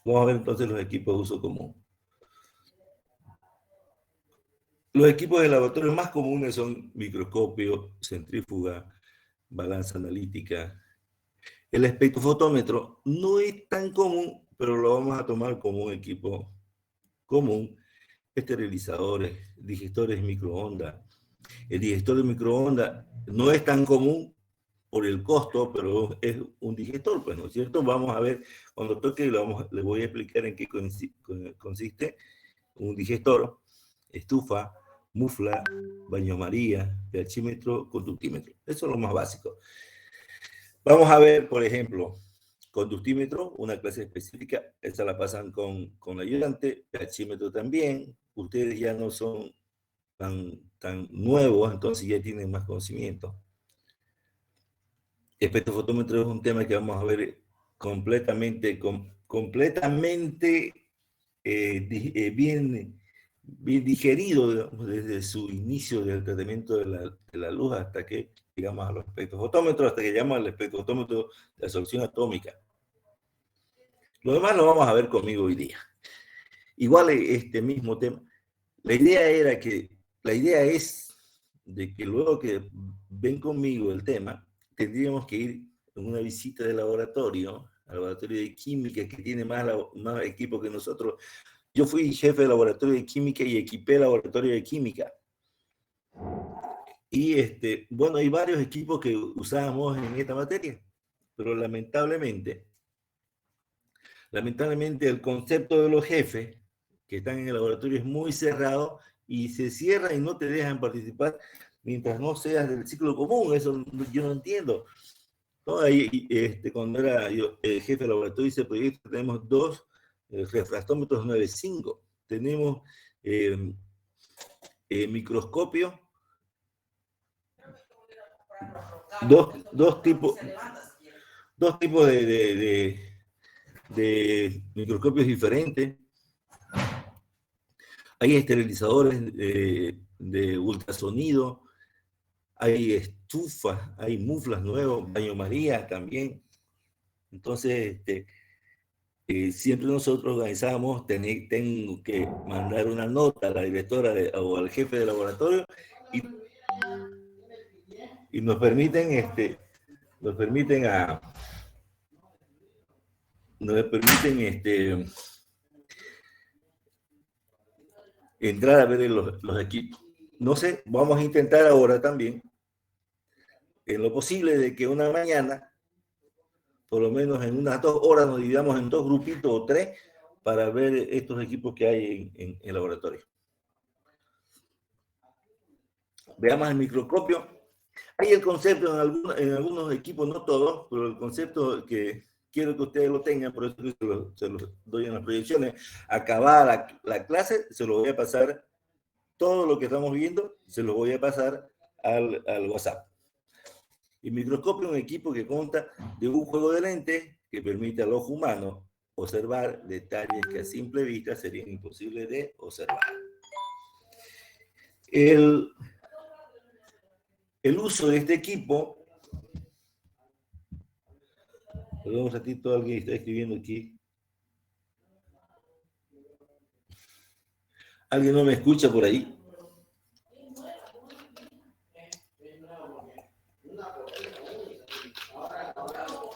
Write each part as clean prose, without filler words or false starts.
Vamos a ver entonces los equipos de uso común. Los equipos de laboratorio más comunes son microscopio, centrífuga, balanza analítica. El espectrofotómetro no es tan común, pero lo vamos a tomar como un equipo común. Esterilizadores, digestores microondas. El digestor de microondas no es tan común por el costo, pero es un digestor, pues, ¿no es cierto? Vamos a ver, cuando toque, le voy a explicar en qué consiste un digestor, estufa, mufla, baño María, pHímetro, conductímetro. Eso es lo más básico. Vamos a ver, por ejemplo, conductímetro, una clase específica, esa la pasan con ayudante, pHímetro también. Ustedes ya no son tan nuevos, entonces ya tienen más conocimiento. Espectrofotómetro es un tema que vamos a ver completamente bien digerido, digamos, desde su inicio del tratamiento de la luz hasta que llegamos a los espectrofotómetros, hasta que llegamos al espectrofotómetro de absorción atómica. Lo demás lo vamos a ver conmigo hoy día. Igual este mismo tema. La idea es de que luego que ven conmigo el tema, tendríamos que ir en una visita de laboratorio, al laboratorio de química, que tiene más equipo que nosotros. Yo fui jefe de laboratorio de química y equipé el laboratorio de química. Y bueno, hay varios equipos que usábamos en esta materia, pero lamentablemente el concepto de los jefes que están en el laboratorio es muy cerrado y se cierra y no te dejan participar mientras no seas del ciclo común. Eso yo no entiendo. ¿No? Ahí, cuando era yo jefe de laboratorio hice proyecto, tenemos dos refractómetros 9.5. Tenemos microscopio, dos tipos de microscopios diferentes. Hay esterilizadores de ultrasonido, hay estufas, hay muflas nuevos, baño María también. Entonces, siempre nosotros organizamos, tengo que mandar una nota a la directora o al jefe de laboratorio y, y nos permiten entrar a ver los equipos. No sé, vamos a intentar ahora también, en lo posible, de que una mañana, por lo menos en unas 2 horas, nos dividamos en 2 grupitos o 3 para ver estos equipos que hay en el laboratorio. Veamos el microscopio. Hay el concepto en algunos equipos, no todos, pero el concepto que quiero que ustedes lo tengan, por eso se los doy en las proyecciones. Acabada la clase, se lo voy a pasar, todo lo que estamos viendo, se lo voy a pasar al WhatsApp. El microscopio es un equipo que consta de un juego de lentes que permite al ojo humano observar detalles que a simple vista serían imposibles de observar. El uso de este equipo, perdón un ratito, alguien está escribiendo aquí. ¿Alguien no me escucha por ahí?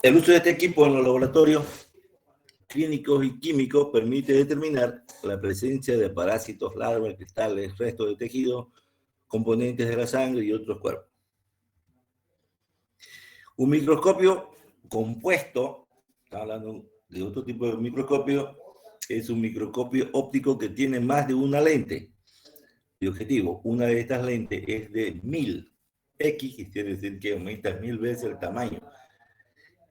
El uso de este equipo en los laboratorios clínicos y químicos permite determinar la presencia de parásitos, larvas, cristales, restos de tejido, componentes de la sangre y otros cuerpos. Un microscopio compuesto, está hablando de otro tipo de microscopio, es un microscopio óptico que tiene más de una lente de objetivo. Una de estas lentes es de 1000 X, que quiere decir que aumenta 1000 veces el tamaño.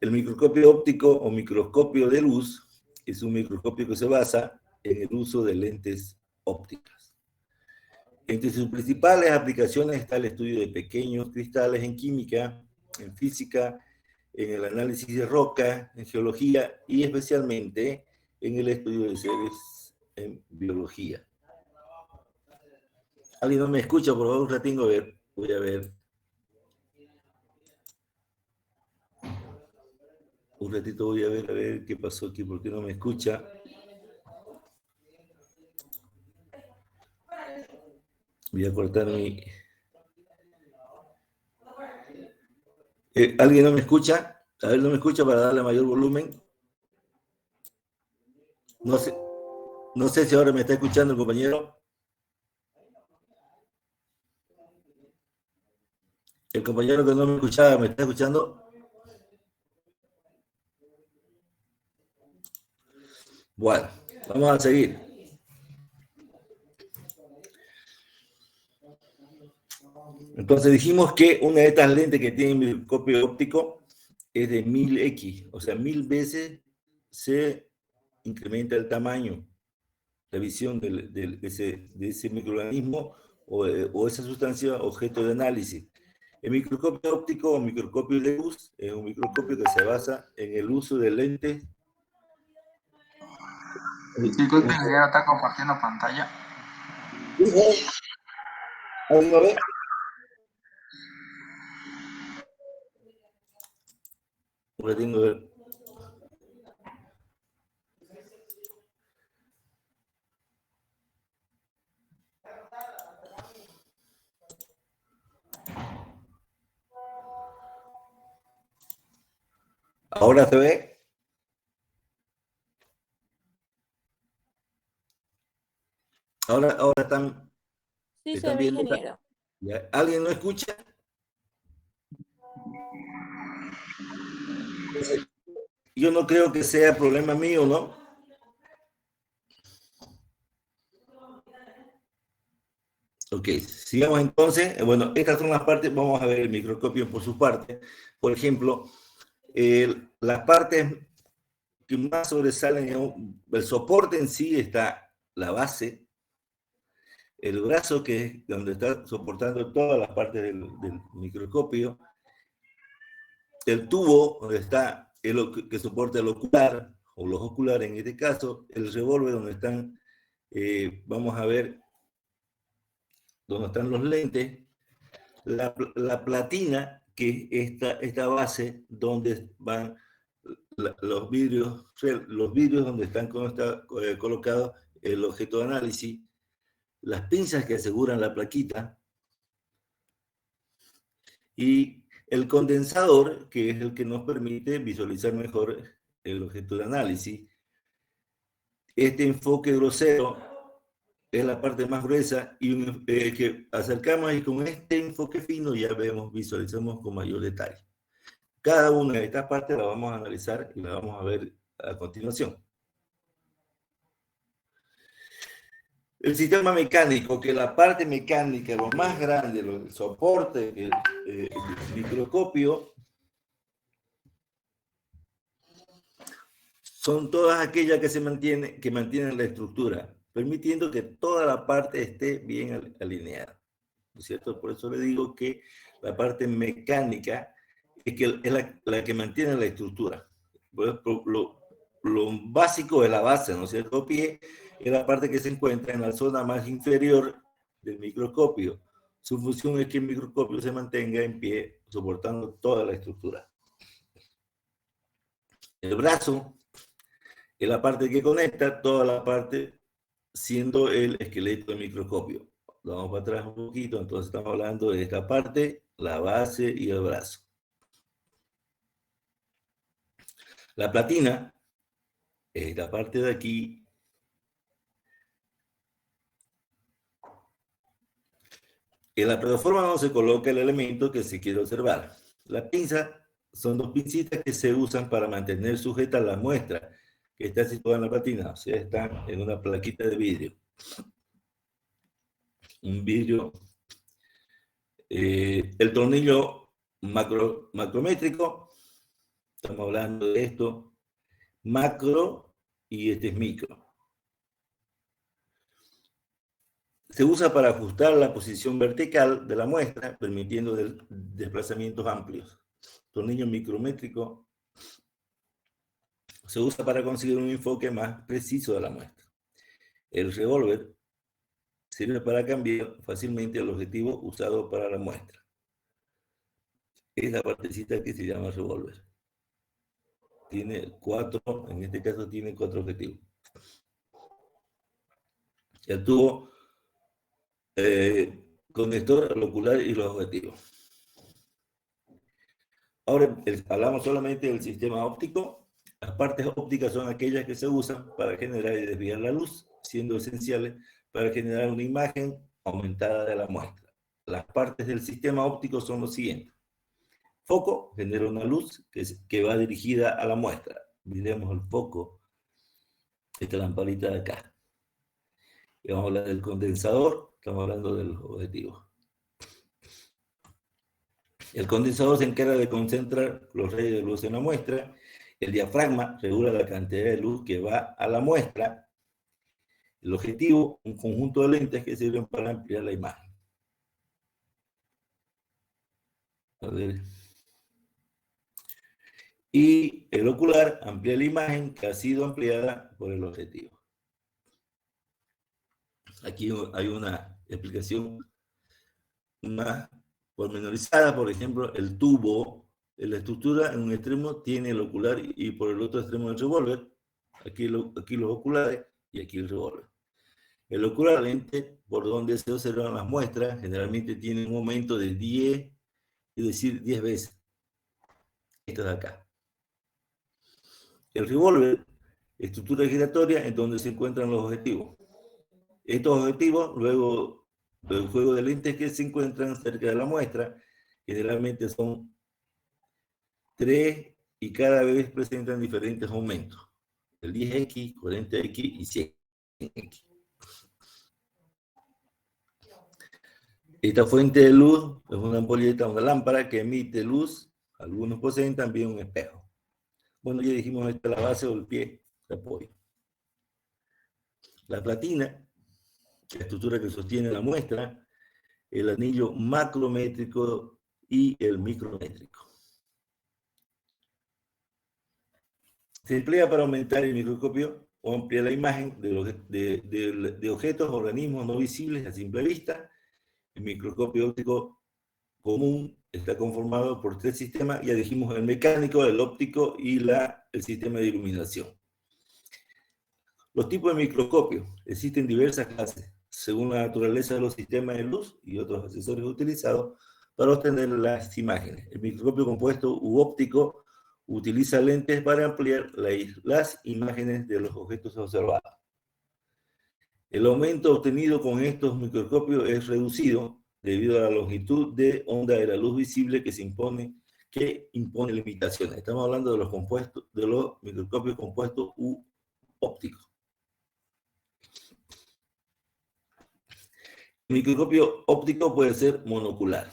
El microscopio óptico o microscopio de luz es un microscopio que se basa en el uso de lentes ópticas. Entre sus principales aplicaciones está el estudio de pequeños cristales en química, en física, en el análisis de roca, en geología y especialmente en el estudio de seres en biología. ¿Alguien no me escucha? Por favor, un ratito, voy a ver. Un ratito voy a ver qué pasó aquí, por qué no me escucha. Voy a cortar mi... ¿Alguien no me escucha? A ver, ¿no me escucha para darle mayor volumen? No sé si ahora me está escuchando el compañero. El compañero que no me escuchaba, ¿me está escuchando? Bueno, vamos a seguir. Entonces dijimos que una de estas lentes que tiene microscopio óptico es de 1000x, o sea, 1000 veces se incrementa el tamaño, la visión de ese microorganismo o esa sustancia objeto de análisis. El microscopio óptico o microscopio de luz es un microscopio que se basa en el uso de lentes. Disculpe, el ingeniero está compartiendo pantalla. ¿Alguien lo ve? Porque tengo que ver. ¿Ahora se ve? Ahora están, Sí, se están ve, viendo. ingeniero. ¿Alguien no escucha? Yo no creo que sea problema mío, ¿no? Ok, sigamos entonces. Bueno, estas son las partes, vamos a ver el microscopio por sus partes. Por ejemplo, las partes que más sobresalen, el soporte en sí está la base, el brazo que es donde está soportando todas las partes del microscopio, el tubo donde está el que soporta el ocular, o los oculares en este caso, el revólver donde están, vamos a ver, donde están los lentes, la platina, que es esta base donde van los vidrios donde están colocados el objeto de análisis, las pinzas que aseguran la plaquita y el condensador, que es el que nos permite visualizar mejor el objeto de análisis. Este enfoque grosero es la parte más gruesa y que acercamos y con este enfoque fino ya visualizamos con mayor detalle. Cada una de estas partes la vamos a analizar y la vamos a ver a continuación. El sistema mecánico, que la parte mecánica, lo más grande, el soporte, el microscopio, son todas aquellas que mantienen la estructura, permitiendo que toda la parte esté bien alineada. ¿No es cierto? Por eso le digo que la parte mecánica es la que mantiene la estructura. Lo básico es la base, ¿no es cierto? El pie es la parte que se encuentra en la zona más inferior del microscopio. Su función es que el microscopio se mantenga en pie, soportando toda la estructura. El brazo es la parte que conecta toda la parte, siendo el esqueleto del microscopio. Vamos para atrás un poquito, entonces estamos hablando de esta parte, la base y el brazo. La platina, esta parte de aquí, en la plataforma donde se coloca el elemento que se quiere observar. Las pinzas son dos pincitas que se usan para mantener sujeta la muestra que está situada en la platina, o sea, está en una plaquita de vidrio. Un vidrio. El tornillo macrométrico, estamos hablando de esto, macro y este es micro. Se usa para ajustar la posición vertical de la muestra, permitiendo desplazamientos amplios. Tornillo micrométrico se usa para conseguir un enfoque más preciso de la muestra. El revólver sirve para cambiar fácilmente el objetivo usado para la muestra. Es la partecita que se llama revólver. Tiene en este caso tiene 4 objetivos. El tubo conector, el ocular y los objetivos. Ahora hablamos solamente del sistema óptico. Las partes ópticas son aquellas que se usan para generar y desviar la luz, siendo esenciales para generar una imagen aumentada de la muestra. Las partes del sistema óptico son los siguientes. Foco genera una luz que va dirigida a la muestra. Miremos el foco, esta lamparita de acá. Y vamos a hablar del condensador, estamos hablando de los objetivos. El condensador se encarga de concentrar los rayos de luz en la muestra. El diafragma regula la cantidad de luz que va a la muestra. El objetivo, un conjunto de lentes que sirven para ampliar la imagen. A ver. Y el ocular amplía la imagen que ha sido ampliada por el objetivo. Aquí hay una explicación más pormenorizada. Por ejemplo, el tubo, la estructura en un extremo tiene el ocular y por el otro extremo el revólver. Aquí los oculares y aquí el revólver. El ocular lente, por donde se observan las muestras, generalmente tiene un aumento de 10, es decir, 10 veces. Esto de acá. El revólver, estructura giratoria en donde se encuentran los objetivos. Estos objetivos, luego del juego de lentes que se encuentran cerca de la muestra, generalmente son 3 y cada vez presentan diferentes aumentos. El 10X, 40X y 100X. Esta fuente de luz es una ampolleta, una lámpara que emite luz. Algunos poseen también un espejo. Bueno, ya dijimos, esta es la base o el pie de apoyo. La platina, la estructura que sostiene la muestra, el anillo macrométrico y el micrométrico. Se emplea para aumentar el microscopio o ampliar la imagen de objetos, organismos no visibles a simple vista. El microscopio óptico común está conformado por 3 sistemas, ya dijimos, el mecánico, el óptico y el sistema de iluminación. Los tipos de microscopio. Existen diversas clases, según la naturaleza de los sistemas de luz y otros accesorios utilizados para obtener las imágenes. El microscopio compuesto u óptico utiliza lentes para ampliar las imágenes de los objetos observados. El aumento obtenido con estos microscopios es reducido debido a la longitud de onda de la luz visible que impone limitaciones. Estamos hablando de los microscopios compuestos u ópticos. El microscopio óptico puede ser monocular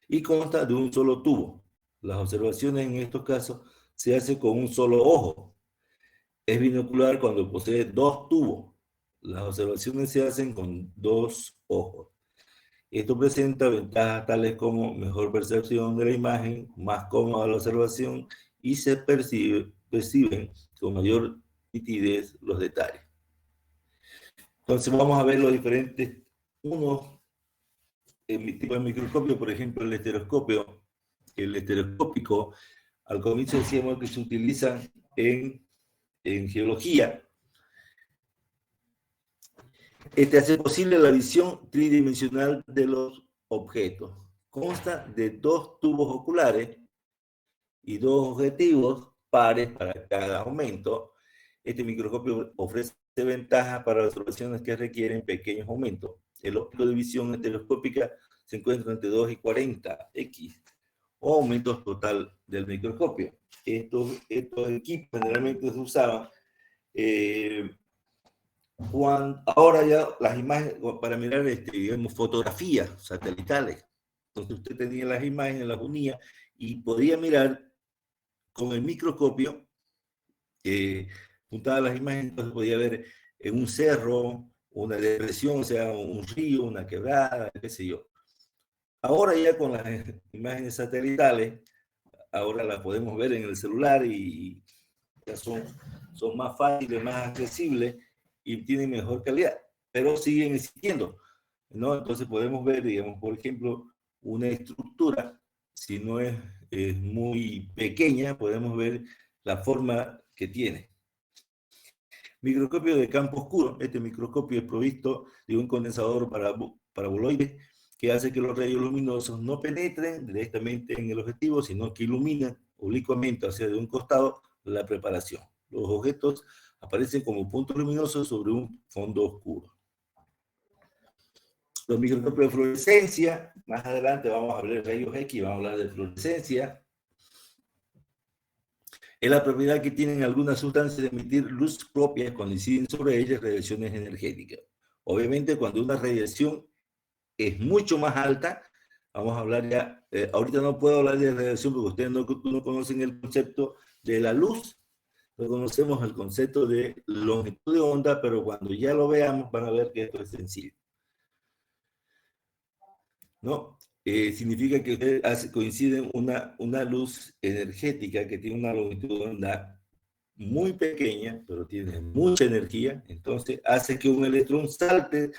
y consta de un solo tubo. Las observaciones en estos casos se hacen con un solo ojo. Es binocular cuando posee 2 tubos. Las observaciones se hacen con 2 ojos. Esto presenta ventajas tales como mejor percepción de la imagen, más cómoda la observación y se perciben con mayor nitidez los detalles. Entonces vamos a ver los diferentes, tipos de microscopio, por ejemplo el estereoscopio. El estereoscópico, al comienzo decíamos que se utiliza en geología. Este hace posible la visión tridimensional de los objetos. Consta de 2 tubos oculares y 2 objetivos pares para cada aumento. Este microscopio ofrece ventajas para observaciones que requieren pequeños aumentos. El óptico de visión estereoscópica se encuentra entre 2 y 40X, o aumentos total del microscopio. Estos equipos generalmente se usaban ahora ya las imágenes, para mirar, digamos, fotografías satelitales. Entonces usted tenía las imágenes, las unía y podía mirar con el microscopio, juntaba las imágenes, entonces podía ver en un cerro, una depresión, o sea, un río, una quebrada, qué sé yo. Ahora ya con las imágenes satelitales, ahora las podemos ver en el celular y ya son más fáciles, más accesibles y tienen mejor calidad, pero siguen existiendo, ¿no? Entonces podemos ver, digamos, por ejemplo, una estructura, si no es muy pequeña, podemos ver la forma que tiene. Microscopio de campo oscuro. Este microscopio es provisto de un condensador para paraboloide que hace que los rayos luminosos no penetren directamente en el objetivo, sino que iluminan oblicuamente hacia de un costado la preparación. Los objetos aparecen como puntos luminosos sobre un fondo oscuro. Los microscopios de fluorescencia, más adelante vamos a hablar de rayos X, vamos a hablar de fluorescencia. Es la propiedad que tienen algunas sustancias de emitir luz propia cuando inciden sobre ellas radiaciones energéticas. Obviamente, cuando una radiación es mucho más alta, vamos a hablar ya, ahorita no puedo hablar de radiación porque ustedes no conocen el concepto de la luz, no conocemos el concepto de longitud de onda, pero cuando ya lo veamos van a ver que esto es sencillo, ¿no? Significa que ustedes coinciden una luz energética que tiene una longitud de onda muy pequeña, pero tiene mucha energía, entonces hace que un electrón salte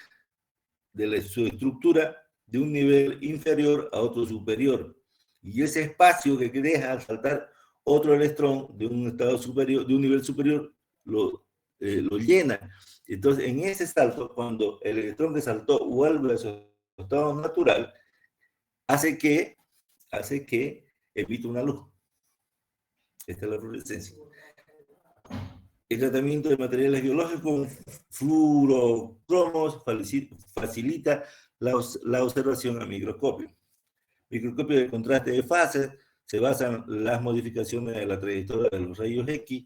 de su estructura de un nivel inferior a otro superior. Y ese espacio que deja al saltar otro electrón de un estado superior, de un nivel superior, lo llena. Entonces, en ese salto, cuando el electrón que saltó vuelve a su estado natural, hace que emite una luz. Esta es la fluorescencia. El tratamiento de materiales biológicos, fluorocromos, facilita la observación a microscopio. Microscopio de contraste de fases se basan en las modificaciones de la trayectoria de los rayos X,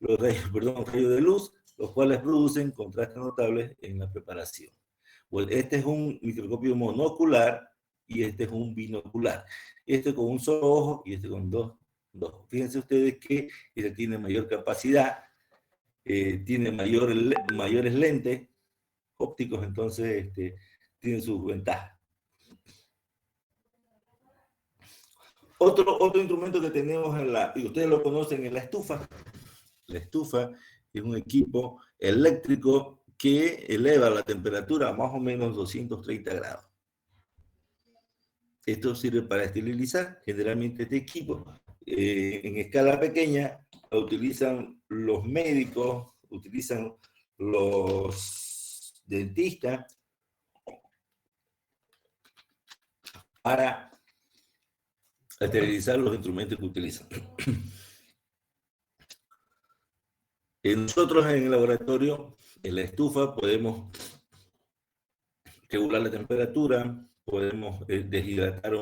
rayos de luz, los cuales producen contrastes notables en la preparación. Bueno, este es un microscopio monocular y este es un binocular. Este con un solo ojo y este con dos. Fíjense ustedes que este tiene mayor capacidad, tiene mayores lentes ópticos, entonces tiene sus ventajas. Otro instrumento que tenemos y ustedes lo conocen, es la estufa. La estufa es un equipo eléctrico que eleva la temperatura a más o menos 230 grados. Esto sirve para esterilizar. Generalmente este equipo, en escala pequeña, lo utilizan los médicos, utilizan los dentistas para esterilizar los instrumentos que utilizan. Nosotros en el laboratorio, en la estufa, podemos regular la temperatura, podemos deshidratar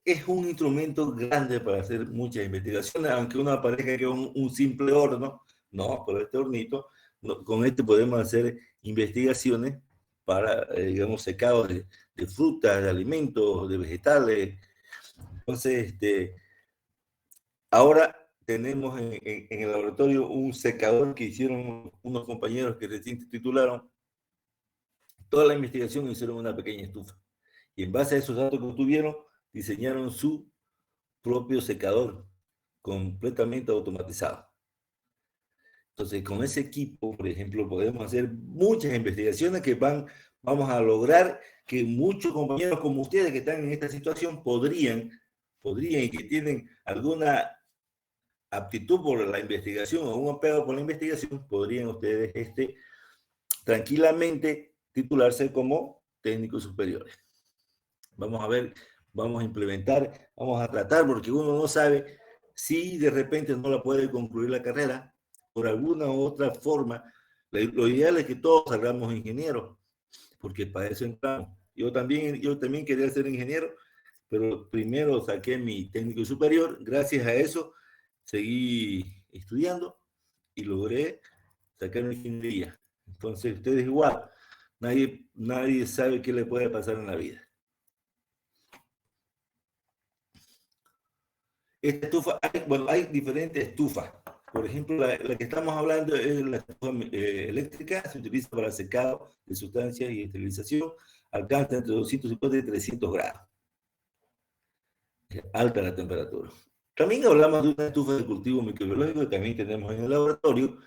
es un instrumento grande para hacer muchas investigaciones, aunque uno parezca que es un simple horno, no, pero este hornito, con este podemos hacer investigaciones para, digamos, secado de frutas, de alimentos, de vegetales. Entonces, ahora tenemos en el laboratorio un secador que hicieron unos compañeros que recién titularon. Toda la investigación hicieron una pequeña estufa. Y en base a esos datos que obtuvieron, diseñaron su propio secador completamente automatizado. Entonces, con ese equipo, por ejemplo, podemos hacer muchas investigaciones que vamos a lograr que muchos compañeros como ustedes que están en esta situación podrían y que tienen alguna aptitud por la investigación o un apego por la investigación, podrían ustedes tranquilamente titularse como técnicos superiores. Vamos a ver, vamos a implementar, vamos a tratar, porque uno no sabe si de repente no la puede concluir la carrera por alguna u otra forma. Lo ideal es que todos salgamos ingenieros, porque para eso entramos. Yo también quería ser ingeniero, pero primero saqué mi técnico superior. Gracias a eso seguí estudiando y logré sacar mi ingeniería. Entonces, ustedes igual, nadie sabe qué le puede pasar en la vida. Esta estufa, hay diferentes estufas. Por ejemplo, la que estamos hablando es la estufa eléctrica, se utiliza para secado de sustancias y esterilización, alcanza entre 250 y 300 grados. Es alta la temperatura. También hablamos de una estufa de cultivo microbiológico que también tenemos en el laboratorio.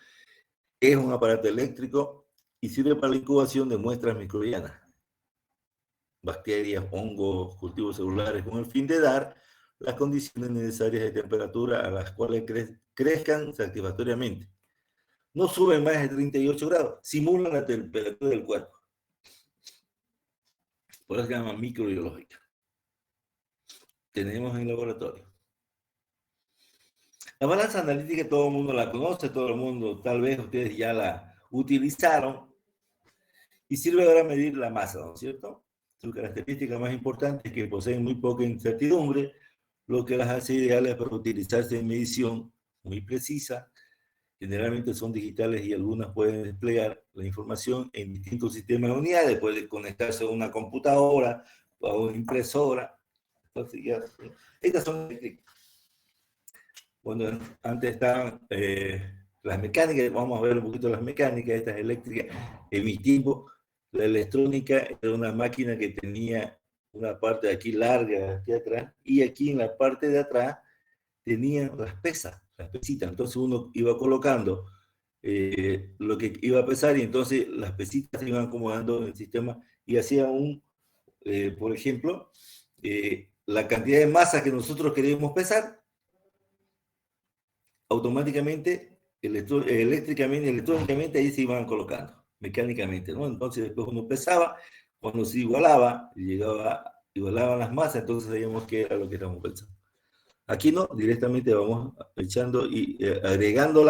Es un aparato eléctrico y sirve para la incubación de muestras microbianas, bacterias, hongos, cultivos celulares, con el fin de dar las condiciones necesarias de temperatura a las cuales crezcan satisfactoriamente. No suben más de 38 grados, simulan la temperatura del cuerpo. por eso se llama microbiológica. Tenemos en el laboratorio. La balanza analítica todo el mundo la conoce, todo el mundo, tal vez ustedes ya la utilizaron y sirve para medir la masa, ¿no es cierto? Su característica más importante es que poseen muy poca incertidumbre, lo que las hace ideales para utilizarse en medición muy precisa. Generalmente son digitales y algunas pueden desplegar la información en distintos sistemas de unidades, puede conectarse a una computadora o a una impresora. Entonces, ya, estas son bueno, antes estaban las mecánicas, vamos a ver un poquito las mecánicas, estas eléctricas. En mi tiempo, la electrónica era una máquina que tenía una parte de aquí larga, aquí atrás, y aquí en la parte de atrás tenían las pesas, las pesitas. Entonces uno iba colocando lo que iba a pesar y entonces las pesitas se iban acomodando en el sistema y hacía por ejemplo, la cantidad de masa que nosotros queríamos pesar, automáticamente, eléctricamente, electrónicamente, ahí se iban colocando, mecánicamente, ¿no? Entonces después uno pesaba, cuando se igualaba, igualaban las masas, entonces sabíamos qué era lo que estábamos pensando. Aquí no, directamente vamos echando y agregando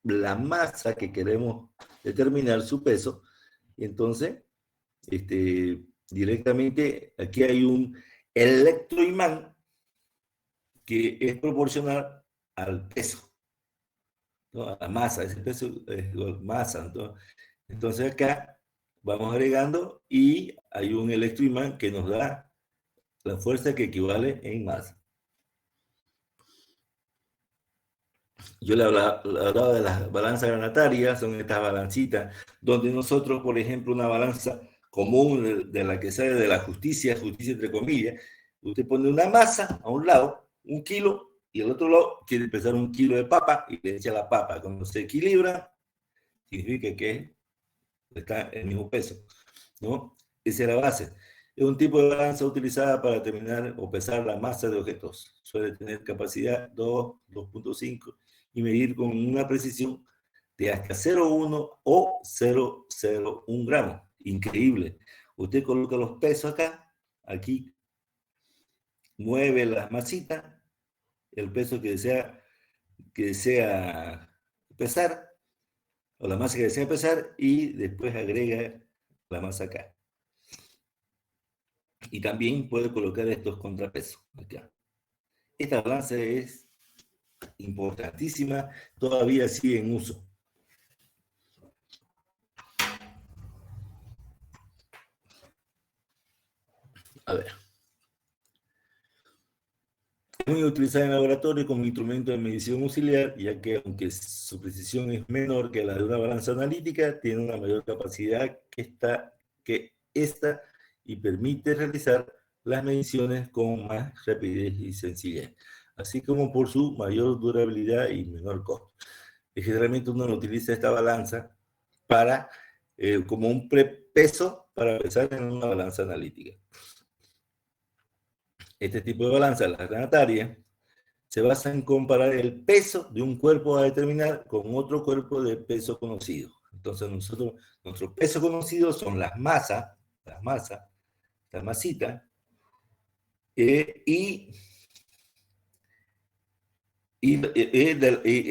la masa que queremos determinar su peso, y entonces, directamente aquí hay un electroimán que es proporcional al peso, ¿no? A la masa, ese peso es masa. Entonces acá vamos agregando y hay un electroimán que nos da la fuerza que equivale en masa. Yo le hablaba de las balanzas granatarias, son estas balancitas, donde nosotros, por ejemplo, una balanza común de la que sale de la justicia entre comillas, usted pone una masa a un lado, 1 kilo, y al otro lado quiere pesar 1 kilo de papa y le echa la papa. Cuando se equilibra, significa que está el mismo peso, ¿no? Esa es la base. Es un tipo de balanza utilizada para determinar o pesar la masa de objetos. Suele tener capacidad 2, 2.5 y medir con una precisión de hasta 0,1 o 0,01 gramos. Increíble. Usted coloca los pesos acá, aquí, mueve las masitas, el peso que desea pesar, o la masa que desea pesar, y después agrega la masa acá. Y también puede colocar estos contrapesos acá. Esta balanza es importantísima, todavía sigue en uso. A ver. Es muy utilizada en laboratorio como instrumento de medición auxiliar, ya que aunque su precisión es menor que la de una balanza analítica, tiene una mayor capacidad que esta y permite realizar las mediciones con más rapidez y sencillez, así como por su mayor durabilidad y menor costo. Y generalmente uno utiliza esta balanza para, como un prepeso para pesar en una balanza analítica. Este tipo de balanza, la granataria, se basa en comparar el peso de un cuerpo a determinar con otro cuerpo de peso conocido. Entonces nuestro peso conocido son las masas, la masita, y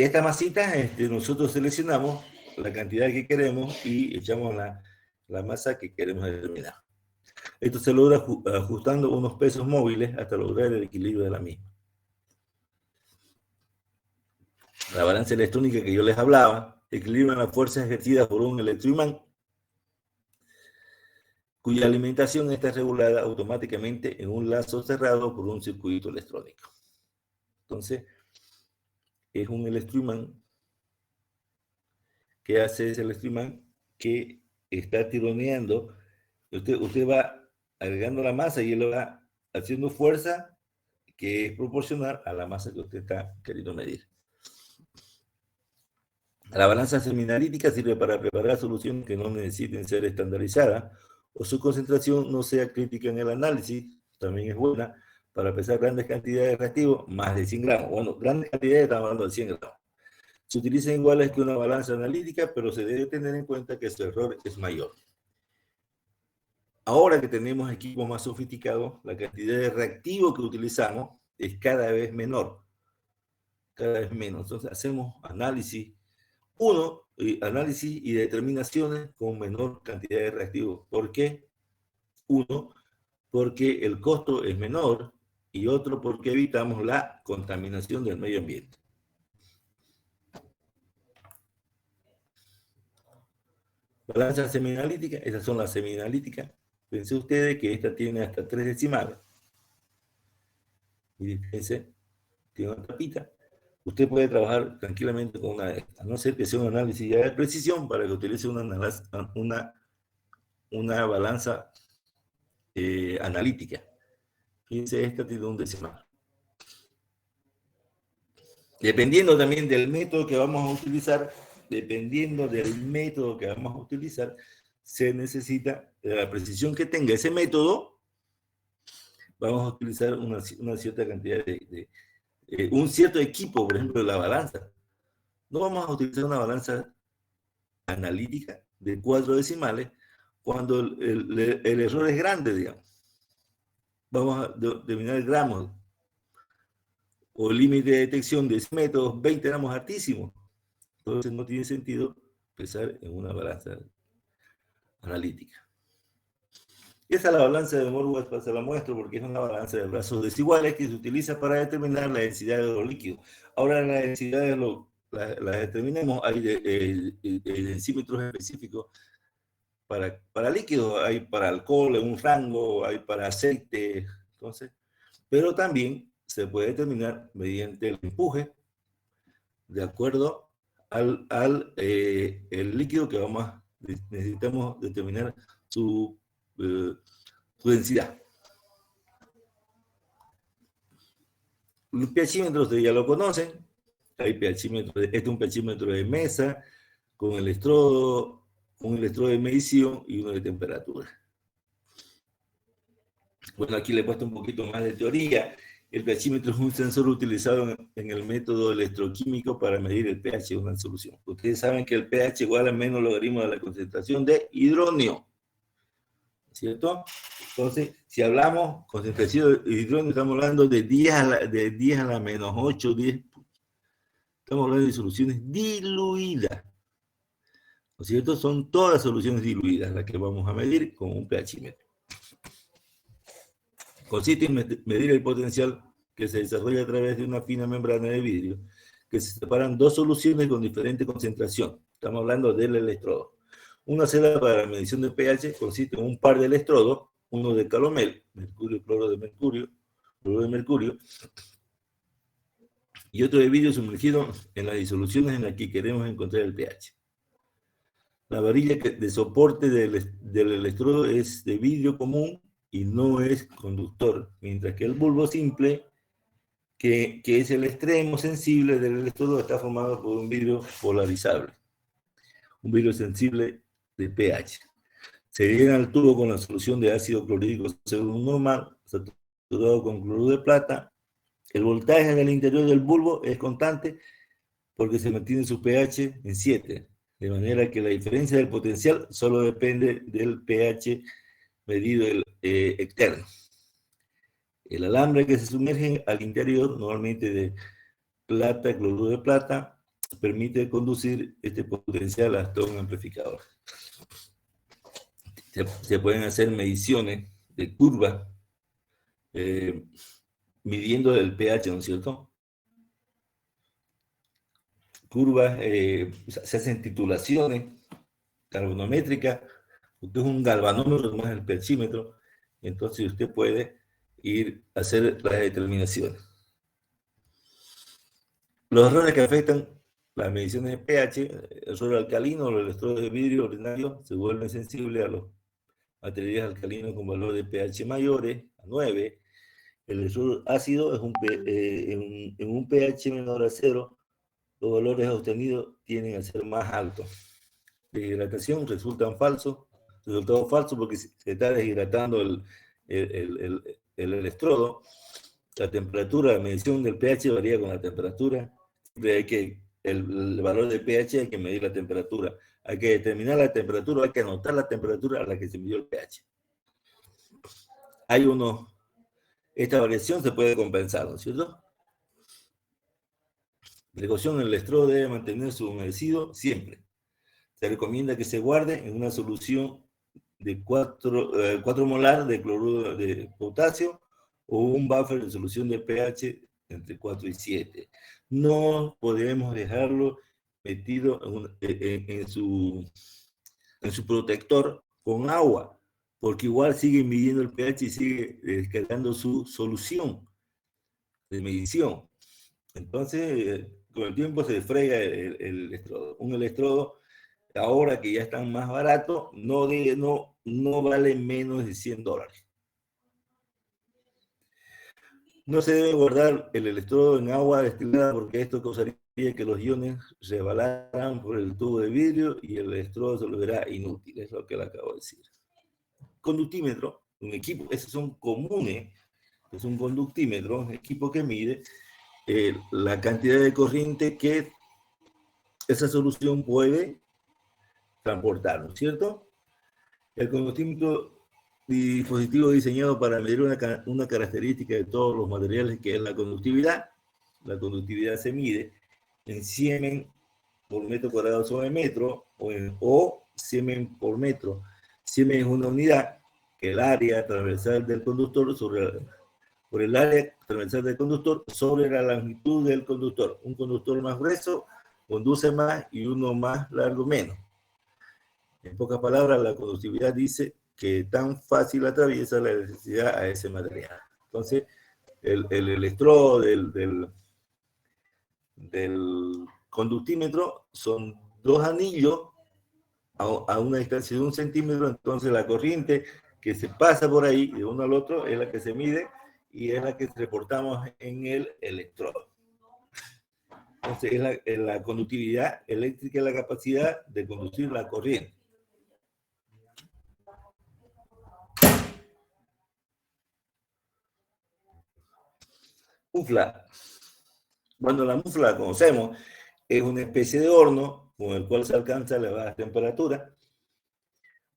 esta masita, nosotros seleccionamos la cantidad que queremos y echamos la masa que queremos determinar. Esto se logra ajustando unos pesos móviles hasta lograr el equilibrio de la misma. La balanza electrónica que yo les hablaba equilibra las fuerzas ejercidas por un electroimán cuya alimentación está regulada automáticamente en un lazo cerrado por un circuito electrónico. Entonces, es un electroimán. ¿Qué hace ese electroimán? Que está tironeando. Usted va agregando la masa y él va haciendo fuerza que es proporcional a la masa que usted está queriendo medir. La balanza seminalítica sirve para preparar soluciones que no necesiten ser estandarizadas o su concentración no sea crítica en el análisis. También es buena para pesar grandes cantidades de reactivos, más de 100 gramos. Bueno, grandes cantidades, estamos hablando de 100 gramos. Se utilizan iguales que una balanza analítica, pero se debe tener en cuenta que su error es mayor. ahora que tenemos equipos más sofisticados, la cantidad de reactivos que utilizamos es cada vez menor, cada vez menos. Entonces hacemos análisis y determinaciones con menor cantidad de reactivos. ¿Por qué? Uno, porque el costo es menor, y otro, porque evitamos la contaminación del medio ambiente. Balanza seminalítica, esas son las seminalíticas. Pensé ustedes que esta tiene hasta 3 decimales. Y fíjense, tiene una tapita. Usted puede trabajar tranquilamente con una de estas, a no ser que sea un análisis ya de precisión para que utilice una balanza analítica. Fíjense, esta tiene un decimal. Dependiendo también del método que vamos a utilizar, se necesita, de la precisión que tenga ese método, vamos a utilizar una cierta cantidad un cierto equipo, por ejemplo, la balanza. No vamos a utilizar una balanza analítica de 4 decimales cuando el error es grande, digamos. Vamos a determinar gramos o límite de detección de ese método, 20 gramos altísimos. Entonces no tiene sentido pensar en una balanza analítica. Esa es la balanza de Morwell, se la muestro porque es una balanza de brazos desiguales que se utiliza para determinar la densidad de los líquidos. Ahora la densidad la determinemos, hay densímetros específicos para líquidos, hay para alcohol en un rango, hay para aceite, entonces, pero también se puede determinar mediante el empuje de acuerdo el líquido que necesitamos determinar su densidad. Los pHímetros ustedes ya lo conocen. Hay pHímetros, este es un pHímetro de mesa con electrodo, un electrodo de medición y uno de temperatura. Bueno, aquí le he puesto un poquito más de teoría. El pHímetro es un sensor utilizado en el método electroquímico para medir el pH de una solución. Ustedes saben que el pH igual a menos logaritmo de la concentración de hidrógeno, ¿cierto? Entonces, si hablamos concentración de hidrógeno, estamos hablando de 10 a la menos 8, 10. Estamos hablando de soluciones diluidas. ¿No es cierto? Son todas soluciones diluidas las que vamos a medir con un pHímetro. Consiste en medir el potencial que se desarrolla a través de una fina membrana de vidrio, que se separan dos soluciones con diferente concentración. Estamos hablando del electrodo. Una celda para la medición del pH consiste en un par de electrodos, uno de calomel, mercurio, cloro de mercurio, y otro de vidrio sumergido en las disoluciones en las que queremos encontrar el pH. La varilla de soporte del electrodo es de vidrio común y no es conductor, mientras que el bulbo simple, que es el extremo sensible del electrodo, está formado por un vidrio polarizable, un vidrio sensible de pH. Se llena el tubo con la solución de ácido clorhídrico según normal, saturado con cloruro de plata. El voltaje en el interior del bulbo es constante porque se mantiene su pH en 7, de manera que la diferencia del potencial solo depende del pH medido externo. El alambre que se sumerge al interior, normalmente de plata, cloruro de plata, permite conducir este potencial hasta un amplificador. Se pueden hacer mediciones de curva midiendo el pH, ¿no es cierto? Curvas, se hacen titulaciones galvanométricas, usted es un galvanómetro más el pHímetro, entonces usted puede ir a hacer las determinaciones. Los errores que afectan las mediciones de pH, el suelo alcalino, los electrodos de vidrio ordinario se vuelven sensibles a los materiales alcalinos con valor de pH mayores a 9. El electrodo ácido es en un pH menor a 0, los valores obtenidos tienden a ser más altos. De hidratación resultados falsos porque se está deshidratando el electrodo. La temperatura, la medición del pH varía con la temperatura. Siempre hay que, el valor del pH hay que medir la temperatura. Hay que determinar la temperatura, hay que anotar la temperatura a la que se midió el pH. esta variación se puede compensar, ¿no es cierto? Precaución, el electrodo debe mantenerse humedecido siempre. Se recomienda que se guarde en una solución de 4 molar de cloruro de potasio o un buffer de solución de pH entre 4 y 7. No podemos dejarlo metido en su protector con agua, porque igual sigue midiendo el pH y sigue descargando su solución de medición. Entonces, con el tiempo se frega el electrodo. Un electrodo, ahora que ya están más baratos, no vale menos de $100. No se debe guardar el electrodo en agua destilada porque esto causaría que los iones se resbalaran por el tubo de vidrio y el electrodo se volverá inútil. Es lo que le acabo de decir. Conductímetro, un equipo, esos son comunes, es un conductímetro, un equipo que mide la cantidad de corriente que esa solución puede transportar, ¿no es cierto? El conductímetro dispositivo diseñado para medir una característica de todos los materiales, que es la conductividad. La conductividad se mide en Siemens por metro cuadrado sobre metro o Siemens por metro. Siemens es una unidad que el área transversal del conductor por el área transversal del conductor sobre la longitud del conductor. Un conductor más grueso conduce más y uno más largo menos. En pocas palabras, la conductividad dice que tan fácil atraviesa la electricidad a ese material. Entonces, el electrodo del conductímetro son 2 anillos a una distancia de 1 centímetro, entonces la corriente que se pasa por ahí de uno al otro es la que se mide y es la que reportamos en el electrodo. Entonces, la conductividad eléctrica es la capacidad de conducir la corriente. Mufla. Bueno, la mufla la conocemos, es una especie de horno con el cual se alcanza elevada temperatura.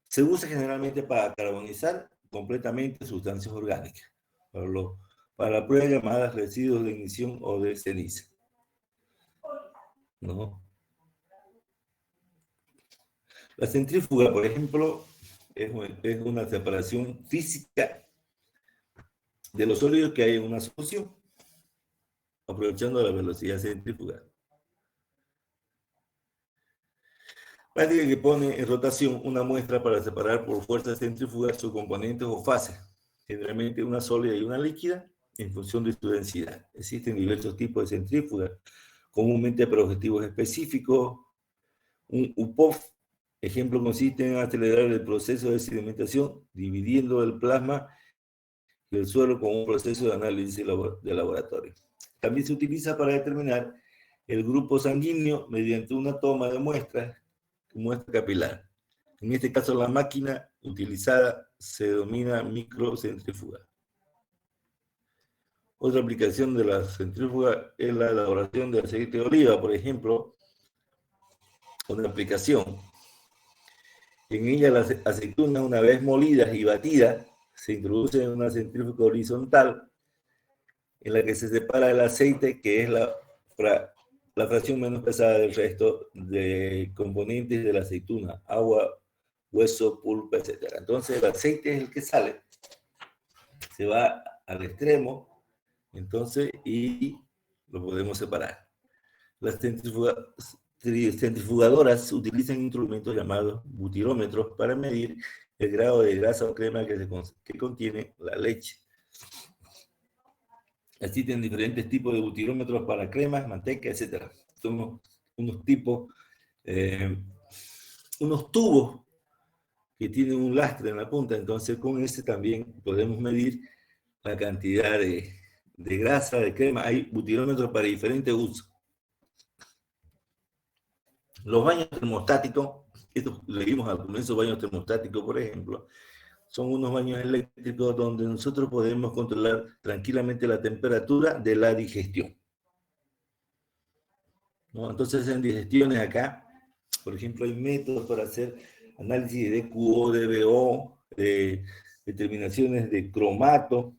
Se usa generalmente para carbonizar completamente sustancias orgánicas, para la prueba llamada residuos de ignición o de ceniza. ¿No? La centrífuga, por ejemplo, es una separación física de los sólidos que hay en una solución, aprovechando la velocidad centrífuga. Práctica que pone en rotación una muestra para separar por fuerza centrífuga sus componentes o fases, generalmente una sólida y una líquida, en función de su densidad. Existen diversos tipos de centrífugas, comúnmente para objetivos específicos. Un UPOF, ejemplo, consiste en acelerar el proceso de sedimentación, dividiendo el plasma y el suelo con un proceso de análisis de laboratorio. También se utiliza para determinar el grupo sanguíneo mediante una toma de muestra capilar. En este caso, la máquina utilizada se denomina microcentrifuga. Otra aplicación de la centrífuga es la elaboración de aceite de oliva, por ejemplo, una aplicación. En ella las aceitunas, una vez molidas y batidas, se introducen en una centrífuga horizontal en la que se separa el aceite, que es la fracción menos pesada del resto de componentes de la aceituna, agua, hueso, pulpa, etc. Entonces el aceite es el que sale, se va al extremo, entonces, y lo podemos separar. Las centrifugadoras utilizan instrumentos llamados butirómetros para medir el grado de grasa o crema que contiene la leche. Existen diferentes tipos de butirómetros para cremas, manteca, etc. Son unos tipos, unos tubos que tienen un lastre en la punta, entonces con ese también podemos medir la cantidad de grasa, de crema. Hay butirómetros para diferentes usos. Los baños termostáticos, esto le dimos al comienzo, baños termostáticos, por ejemplo, son unos baños eléctricos donde nosotros podemos controlar tranquilamente la temperatura de la digestión. ¿No? Entonces, en digestiones acá, por ejemplo, hay métodos para hacer análisis de QO, de BO, de determinaciones de cromato,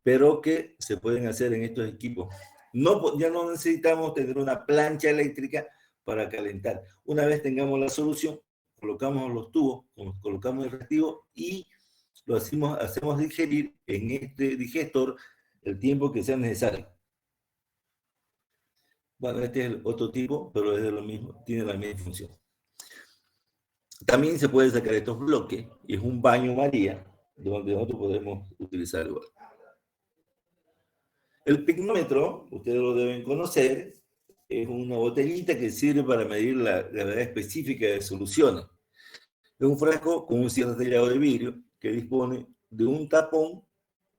pero que se pueden hacer en estos equipos. Ya no necesitamos tener una plancha eléctrica para calentar. Una vez tengamos la solución, colocamos los tubos, colocamos el reactivo y lo hacemos digerir en este digestor el tiempo que sea necesario. Bueno, este es el otro tipo, pero es de lo mismo, tiene la misma función. También se puede sacar estos bloques, y es un baño María, donde nosotros podemos utilizar igual. El pignómetro, ustedes lo deben conocer, es una botellita que sirve para medir la gravedad específica de soluciones. Es un frasco con un cierre sellado de vidrio que dispone de un tapón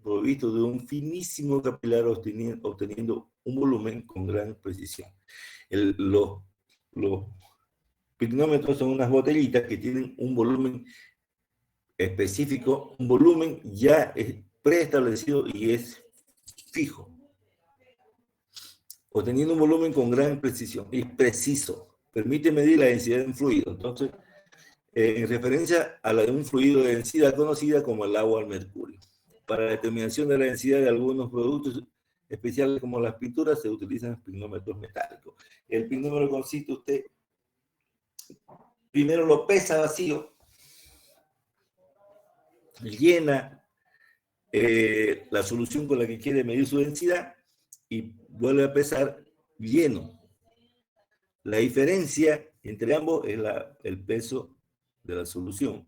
provisto de un finísimo capilar obteniendo un volumen con gran precisión. Los pignómetros son unas botellitas que tienen un volumen específico, un volumen ya preestablecido y es fijo, obteniendo un volumen con gran precisión y preciso. Permite medir la densidad de un fluido. Entonces, en referencia a la de un fluido de densidad conocida como el agua al mercurio. Para la determinación de la densidad de algunos productos especiales como las pinturas se utilizan pignómetros metálicos. El pignómetro consiste, usted primero lo pesa vacío, llena la solución con la que quiere medir su densidad y vuelve a pesar lleno. La diferencia entre ambos es el peso de la solución.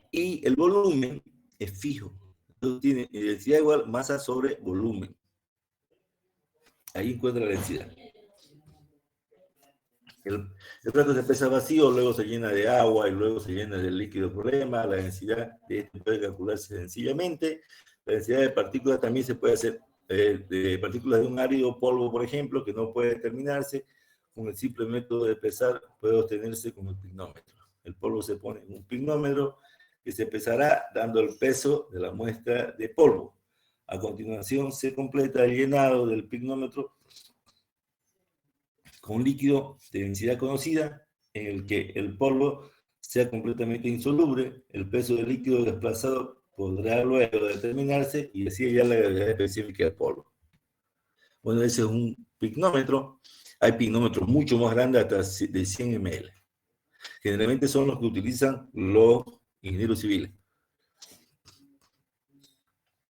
Y el volumen es fijo. Entonces tiene densidad igual masa sobre volumen. Ahí encuentra la densidad. El frasco se pesa vacío, luego se llena de agua y luego se llena del líquido problema. La densidad de este puede calcularse sencillamente. La densidad de partículas también se puede hacer de partículas de un árido polvo, por ejemplo, que no puede determinarse. Con el simple método de pesar puede obtenerse con el pignómetro. El polvo se pone en un pignómetro que se pesará dando el peso de la muestra de polvo. A continuación se completa el llenado del pignómetro con líquido de densidad conocida en el que el polvo sea completamente insoluble. El peso del líquido desplazado podrá luego determinarse y así ya la gravedad específica del polvo. Bueno, ese es un pignómetro. Hay pignómetros mucho más grandes, hasta de 100 ml. Generalmente son los que utilizan los ingenieros civiles.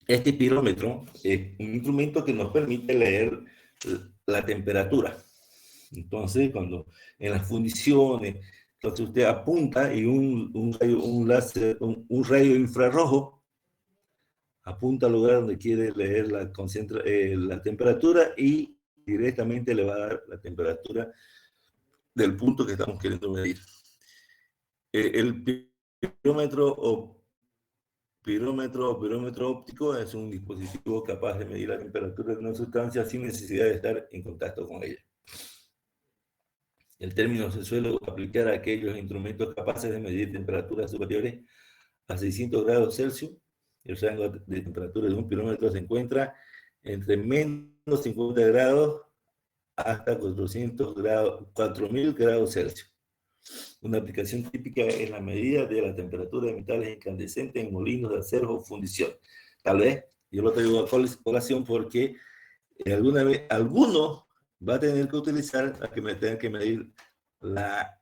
Este pirómetro es un instrumento que nos permite leer la temperatura. Entonces, cuando en las fundiciones, entonces usted apunta y un rayo infrarrojo apunta al lugar donde quiere leer la temperatura y directamente le va a dar la temperatura del punto que estamos queriendo medir. El pirómetro óptico es un dispositivo capaz de medir la temperatura de una sustancia sin necesidad de estar en contacto con ella. El término se suele aplicar a aquellos instrumentos capaces de medir temperaturas superiores a 600 grados Celsius. El rango de temperatura de un pirómetro se encuentra entre menos 50 grados hasta 4.000 grados Celsius. Una aplicación típica es la medida de la temperatura de metales incandescentes en molinos de acero o fundición. Tal vez, yo lo traigo a colación porque alguna vez alguno va a tener que utilizar a que me tengan que medir la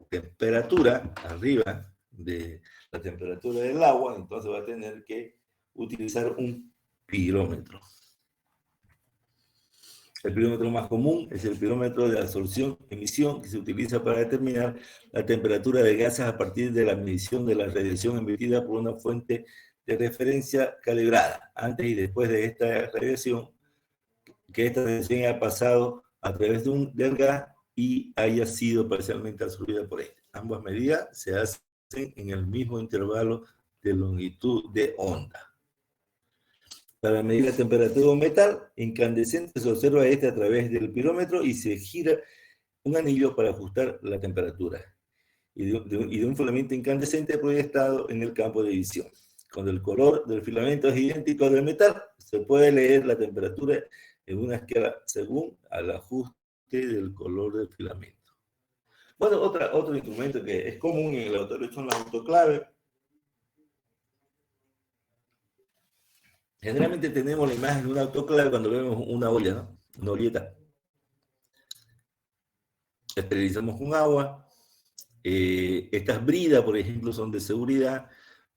temperatura arriba de la temperatura del agua, entonces va a tener que utilizar un pirómetro. El pirómetro más común es el pirómetro de absorción-emisión, que se utiliza para determinar la temperatura de gases a partir de la medición de la radiación emitida por una fuente de referencia calibrada. Antes y después de esta radiación, que esta radiación haya pasado a través del gas y haya sido parcialmente absorbida por este. Ambas medidas se hacen en el mismo intervalo de longitud de onda. Para medir la temperatura de un metal incandescente se observa este a través del pirómetro y se gira un anillo para ajustar la temperatura y de un filamento incandescente proyectado en el campo de visión. Cuando el color del filamento es idéntico al del metal, se puede leer la temperatura en una escala según al ajuste del color del filamento. Bueno, otro instrumento que es común en el autoclave son las autoclaves. Generalmente tenemos la imagen de un autoclave cuando vemos una olla, ¿no? Una olleta. Esterilizamos con agua. Estas bridas, por ejemplo, son de seguridad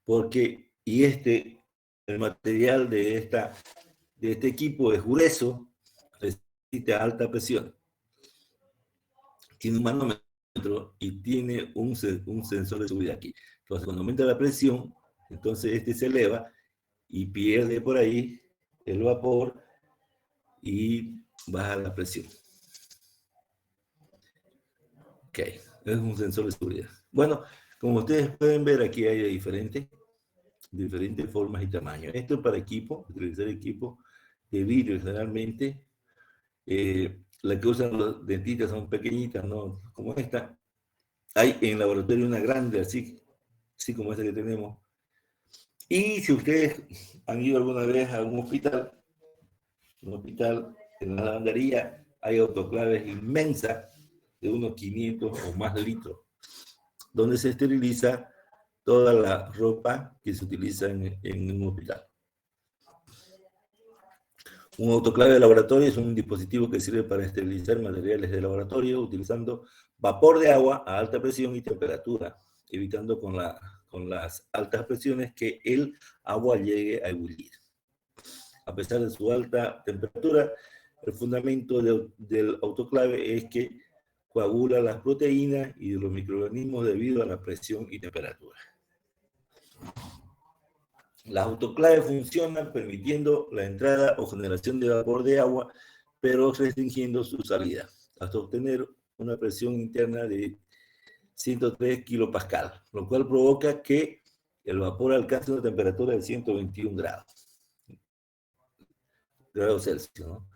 porque, el material de este equipo es grueso, resiste a alta presión, tiene un manómetro y tiene un sensor de seguridad aquí. Entonces, cuando aumenta la presión, entonces se eleva y pierde por ahí el vapor y baja la presión. Ok, es un sensor de seguridad. Bueno, como ustedes pueden ver, aquí hay diferentes formas y tamaños. Esto es para equipo, utilizar equipo de vidrio generalmente. La que usan los dentistas son pequeñitas, ¿no? Como esta. Hay en laboratorio una grande, así como esta que tenemos. Y si ustedes han ido alguna vez a un hospital, en la lavandería, hay autoclaves inmensas de unos 500 o más litros, donde se esteriliza toda la ropa que se utiliza en un hospital. Un autoclave de laboratorio es un dispositivo que sirve para esterilizar materiales de laboratorio utilizando vapor de agua a alta presión y temperatura, evitando con las altas presiones que el agua llegue a ebullir. A pesar de su alta temperatura, el fundamento del autoclave es que coagula las proteínas y los microorganismos debido a la presión y temperatura. Las autoclaves funcionan permitiendo la entrada o generación de vapor de agua, pero restringiendo su salida, hasta obtener una presión interna de 103 kilopascal, lo cual provoca que el vapor alcance una temperatura de 121 grados Celsius, ¿no?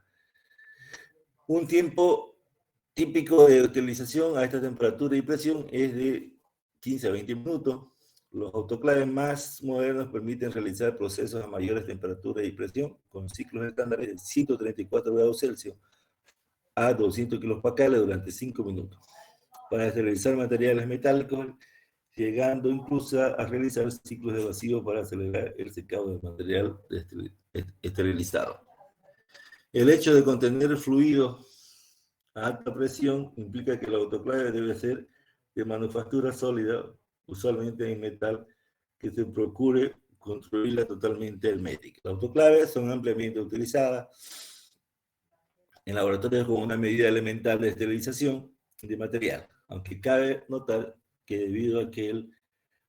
Un tiempo típico de utilización a esta temperatura y presión es de 15 a 20 minutos. Los autoclaves más modernos permiten realizar procesos a mayores temperaturas y presión con ciclos estándares de 134 grados Celsius a 200 kilopascales durante 5 minutos, para esterilizar materiales metálicos, llegando incluso a realizar ciclos de vacío para acelerar el secado del material esterilizado. El hecho de contener fluidos a alta presión implica que el autoclave debe ser de manufactura sólida, usualmente en metal, que se procure construirla totalmente hermética. Las autoclaves son ampliamente utilizadas en laboratorios con una medida elemental de esterilización de material, aunque cabe notar que debido a que el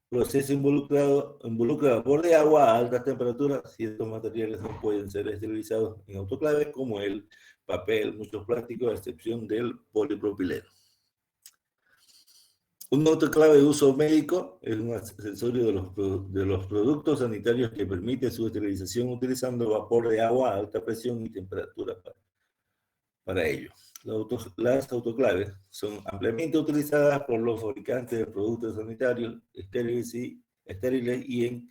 proceso involucra vapor de agua a altas temperaturas, ciertos materiales no pueden ser esterilizados en autoclaves, como el papel, muchos plásticos, a excepción del polipropileno. Un autoclave de uso médico es un accesorio de los productos sanitarios que permite su esterilización utilizando vapor de agua a alta presión y temperatura para ello. Las autoclaves son ampliamente utilizadas por los fabricantes de productos sanitarios estériles y en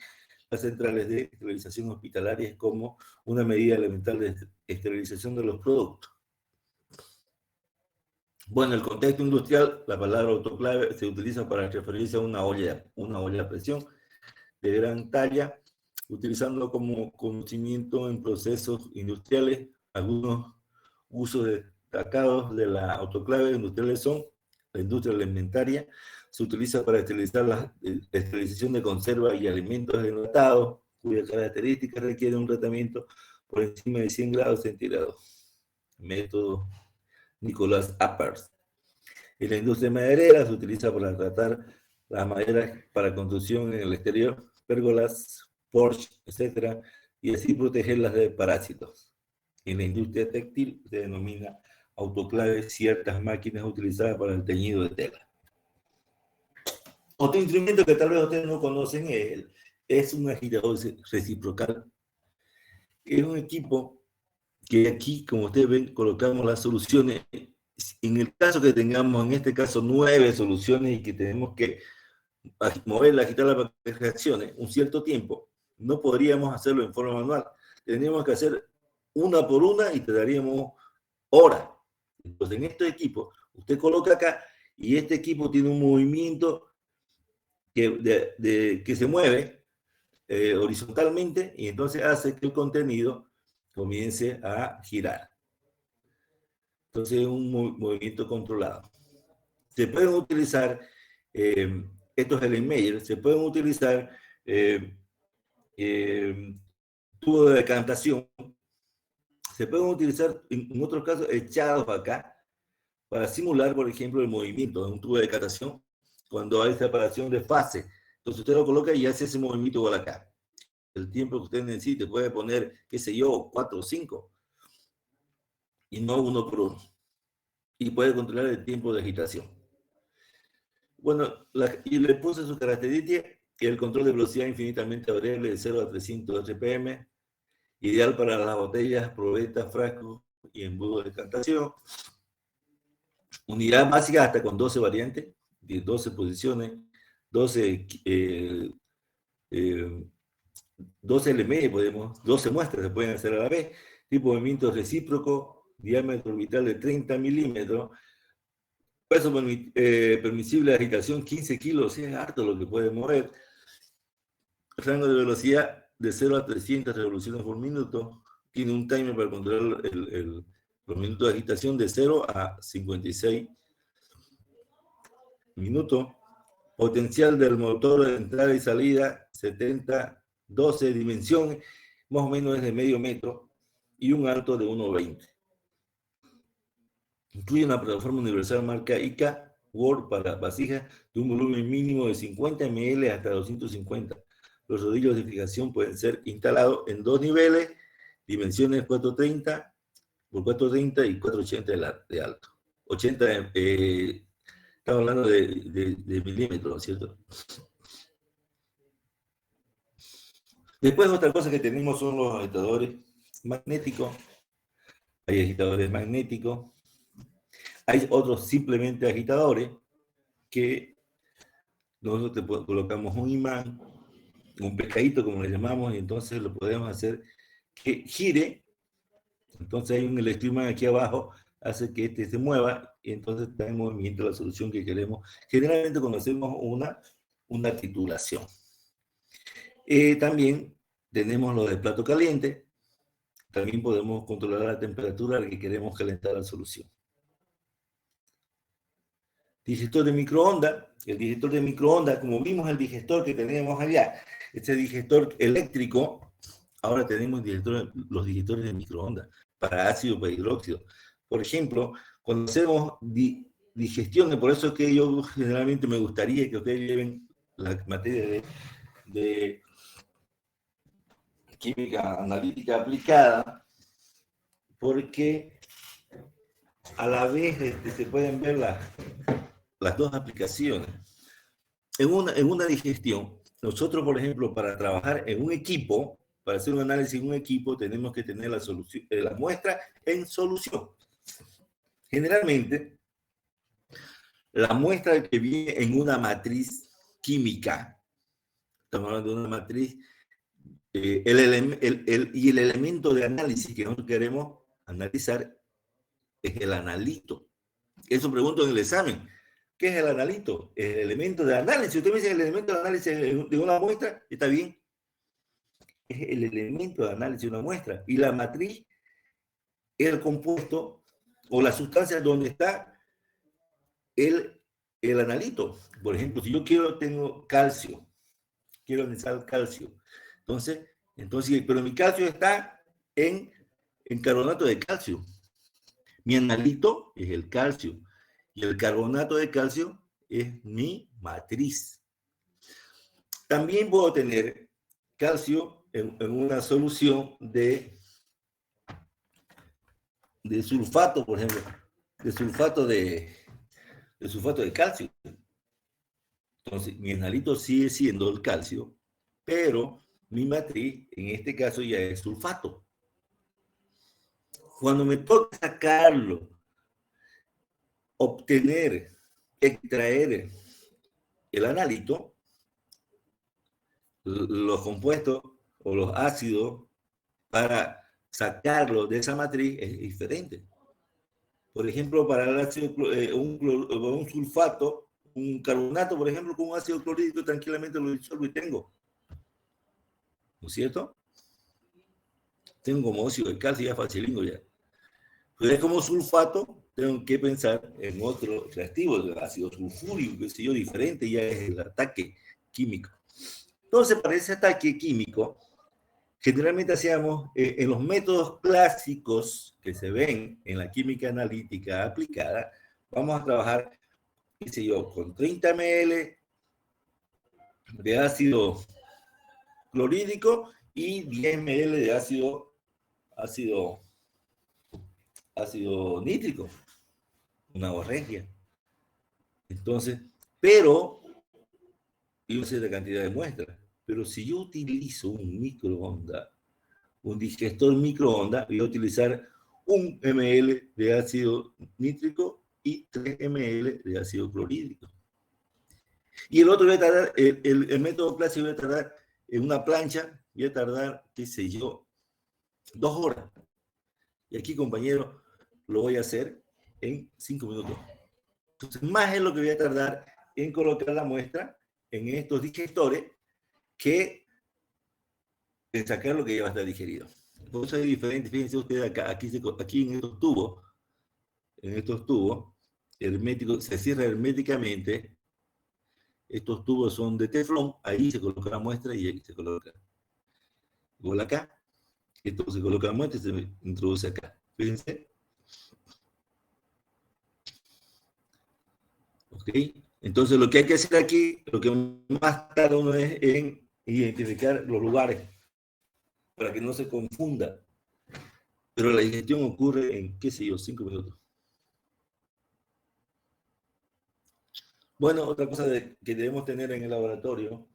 las centrales de esterilización hospitalarias como una medida elemental de esterilización de los productos. Bueno, en el contexto industrial, la palabra autoclave se utiliza para referirse a una olla a presión de gran talla, utilizando como conocimiento en procesos industriales. Algunos usos destacados de la autoclave industriales son la industria alimentaria. Se utiliza para esterilizar la esterilización de conservas y alimentos enlatados, cuyas características requieren un tratamiento por encima de 100 grados centígrados. Método Nicholas Appert. En la industria maderera se utiliza para tratar las maderas para construcción en el exterior, pérgolas, porche, etc., y así protegerlas de parásitos. En la industria textil se denomina autoclave ciertas máquinas utilizadas para el teñido de tela. Otro instrumento que tal vez ustedes no conocen es un agitador reciprocal. Es un equipo que aquí, como ustedes ven, colocamos las soluciones. En el caso que tengamos, en este caso, 9 soluciones y que tenemos que moverla, agitarla para que reaccione un cierto tiempo, no podríamos hacerlo en forma manual. Tendríamos que hacer una por una y te daríamos horas. Entonces, en este equipo, usted coloca acá y este equipo tiene un movimiento que se mueve horizontalmente y entonces hace que el contenido comience a girar. Entonces es un movimiento controlado. Se pueden utilizar estos Erlenmeyer, se pueden utilizar tubos de decantación, se pueden utilizar en otros casos echados acá para simular, por ejemplo, el movimiento de un tubo de decantación cuando hay separación de fase. Entonces usted lo coloca y hace ese movimiento igual acá. El tiempo que usted necesite, puede poner, qué sé yo, 4 o 5, y no uno por uno. Y puede controlar el tiempo de agitación. Bueno, y le puse su característica, el control de velocidad infinitamente variable de 0 a 300 RPM, ideal para las botellas, probetas, frascos y embudos de decantación. Unidad básica hasta con 12 variantes, de 12 posiciones, 12 LME, 12 muestras se pueden hacer a la vez, tipo de movimiento recíproco, diámetro orbital de 30 milímetros, peso permisible de agitación 15 kilos, es harto lo que puede mover, rango de velocidad de 0 a 300 revoluciones por minuto, tiene un timer para controlar los minutos de agitación de 0 a 56 minutos, potencial del motor de entrada y salida 70, 12 dimensiones, más o menos es de medio metro, y un alto de 1,20. Incluye una plataforma universal marca ICA Word para vasijas de un volumen mínimo de 50 ml hasta 250. Los rodillos de fijación pueden ser instalados en 2 niveles, dimensiones 430 por 430 y 480 de alto. 80, estamos hablando de milímetros, ¿cierto? Después otra cosa que tenemos son los agitadores magnéticos. Hay agitadores magnéticos. Hay otros simplemente agitadores que nosotros colocamos un imán, un pescadito como le llamamos, y entonces lo podemos hacer que gire. Entonces hay un electroimán aquí abajo, hace que este se mueva y entonces está en movimiento la solución que queremos. Generalmente cuando hacemos una titulación. También tenemos lo de plato caliente. También podemos controlar la temperatura a la que queremos calentar la solución. Digestor de microondas. El digestor de microondas, como vimos el digestor que teníamos allá, este digestor eléctrico, ahora tenemos los digestores de microondas para ácido, para hidróxido. Por ejemplo, cuando hacemos digestiones, por eso es que yo generalmente me gustaría que ustedes lleven la materia de química analítica aplicada, porque a la vez se pueden ver las dos aplicaciones. En una digestión, nosotros, por ejemplo, para trabajar en un equipo, para hacer un análisis en un equipo, tenemos que tener la muestra en solución. Generalmente, la muestra que viene en una matriz química, estamos hablando de una matriz, y el elemento de análisis que nosotros queremos analizar es el analito. Eso pregunto en el examen. ¿Qué es el analito? El elemento de análisis. Usted me dice el elemento de análisis de una muestra, está bien. Es el elemento de análisis de una muestra. Y la matriz es el compuesto o la sustancia donde está el analito. Por ejemplo, si yo tengo calcio, quiero analizar calcio. Entonces, pero mi calcio está en carbonato de calcio. Mi analito es el calcio. Y el carbonato de calcio es mi matriz. También puedo tener calcio en una solución de sulfato, por ejemplo, de sulfato de calcio. Entonces, mi analito sigue siendo el calcio, pero mi matriz, en este caso, ya es sulfato. Cuando me toca sacarlo, obtener, extraer el analito, los compuestos o los ácidos para sacarlo de esa matriz es diferente. Por ejemplo, para el ácido, un sulfato, un carbonato, por ejemplo, con un ácido clorhídrico, tranquilamente lo disuelvo y tengo. es cierto? Tengo como óxido de calcio, ya facilingo ya. Pero es como sulfato, tengo que pensar en otro reactivo, el ácido sulfúrico, qué sé yo, diferente, ya es el ataque químico. Entonces, para ese ataque químico, generalmente hacíamos en los métodos clásicos que se ven en la química analítica aplicada, vamos a trabajar, qué sé yo, con 30 ml de ácido clorhídrico y 10 ml de ácido nítrico, una borregia. Entonces, pero, y una cierta cantidad de muestras. Pero si yo utilizo un microondas, un digestor microondas, voy a utilizar 1 ml de ácido nítrico y 3 ml de ácido clorhídrico. Y el otro voy a tardar, el método clásico voy a tardar en una plancha, voy a tardar, qué sé yo, 2 horas. Y aquí, compañero, lo voy a hacer en 5 minutos. Entonces, más es lo que voy a tardar en colocar la muestra en estos digestores que en sacar lo que ya va a estar digerido. Por eso hay diferentes, fíjense ustedes acá, aquí en estos tubos, herméticos, se cierra herméticamente. Estos tubos son de teflón, ahí se coloca la muestra y ahí se coloca. Igual acá, esto se coloca la muestra y se introduce acá. Fíjense. ¿Ok? Entonces lo que hay que hacer aquí, lo que más tarda uno es en identificar los lugares para que no se confunda. Pero la digestión ocurre en, qué sé yo, 5 minutos. Bueno, otra cosa que debemos tener en el laboratorio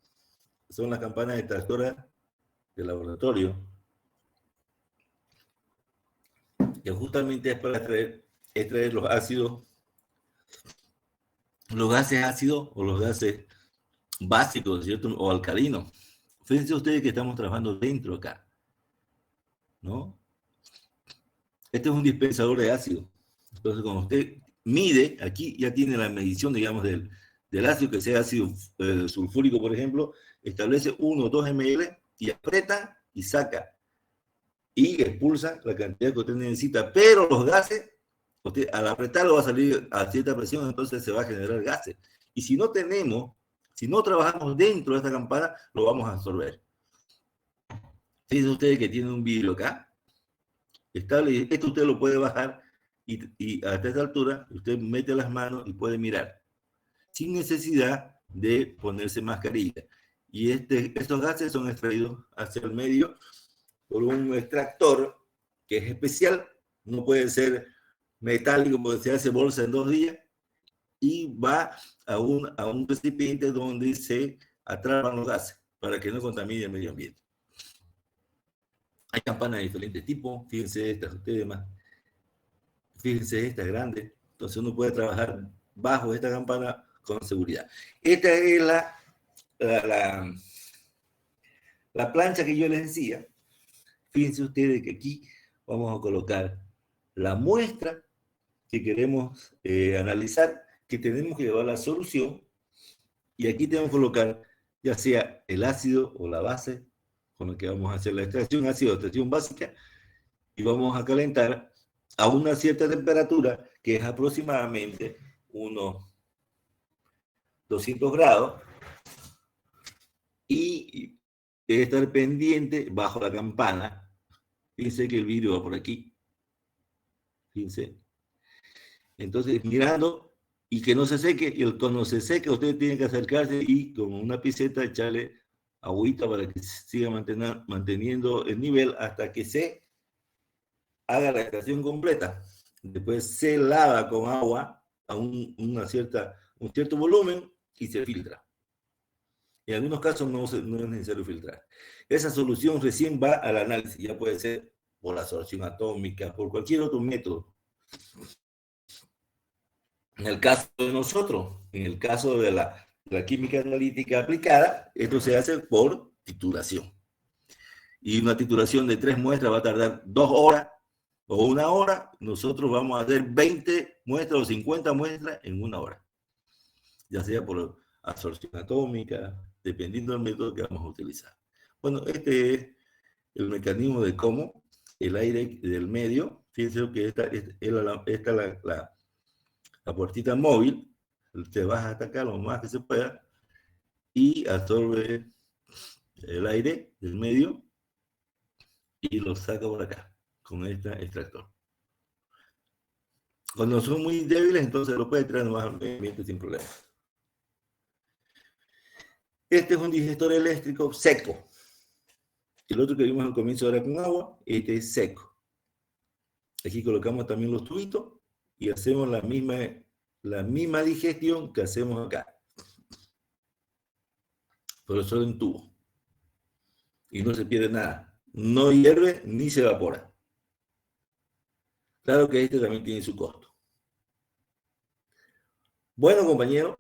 son las campanas extractoras del laboratorio, que justamente es para extraer los ácidos, los gases ácidos o los gases básicos, ¿cierto? O alcalinos. Fíjense ustedes que estamos trabajando dentro acá, ¿no? Este es un dispensador de ácido. Entonces, cuando usted mide, aquí ya tiene la medición, digamos, del ácido, que sea ácido sulfúrico, por ejemplo, establece 1 o 2 ml y aprieta y saca. Y expulsa la cantidad que usted necesita. Pero los gases, usted al apretarlo va a salir a cierta presión, entonces se va a generar gases. Y si no trabajamos dentro de esta campana, lo vamos a absorber. Fíjense ustedes que tiene un vidrio acá. Estable, esto usted lo puede bajar y hasta esta altura usted mete las manos y puede mirar sin necesidad de ponerse mascarilla. Y estos gases son extraídos hacia el medio por un extractor que es especial, no puede ser metálico porque se hace bolsa en 2 días, y va a un recipiente donde se atrapan los gases para que no contamine el medio ambiente. Hay campanas de diferentes tipos, fíjense estas, ustedes más. Fíjense, esta es grande, entonces uno puede trabajar bajo esta campana con seguridad. Esta es la plancha que yo les decía. Fíjense ustedes que aquí vamos a colocar la muestra que queremos analizar, que tenemos que llevar la solución, y aquí tenemos que colocar ya sea el ácido o la base con la que vamos a hacer la extracción, ácido o extracción básica, y vamos a calentar a una cierta temperatura que es aproximadamente unos 200 grados, y estar pendiente bajo la campana. Fíjense que el vidrio va por aquí. Fíjense. Entonces, mirando y que no se seque, y cuando se seque, usted tiene que acercarse y con una pinceta echarle agüita para que siga manteniendo el nivel hasta que se haga la extracción completa. Después se lava con agua a un cierto volumen y se filtra. En algunos casos no es necesario filtrar. Esa solución recién va al análisis, ya puede ser por la absorción atómica, por cualquier otro método. En el caso de nosotros, en el caso de la química analítica aplicada, esto se hace por titulación. Y una titulación de 3 muestras va a tardar 2 horas o 1 hora. Nosotros vamos a hacer 20 muestras o 50 muestras en 1 hora. Ya sea por absorción atómica, dependiendo del método que vamos a utilizar. Bueno, este es el mecanismo de cómo el aire del medio, fíjense que esta es la puertita móvil, te vas hasta acá lo más que se pueda y absorbe el aire del medio y lo saca por acá con este extractor. Cuando son muy débiles, entonces lo puede traer más al ambiente sin problema. Este es un digestor eléctrico seco. El otro que vimos al comienzo era con agua, este es seco. Aquí colocamos también los tubitos y hacemos la misma digestión que hacemos acá. Pero solo en tubo. Y no se pierde nada. No hierve ni se evapora. Claro que este también tiene su costo. Bueno, compañeros,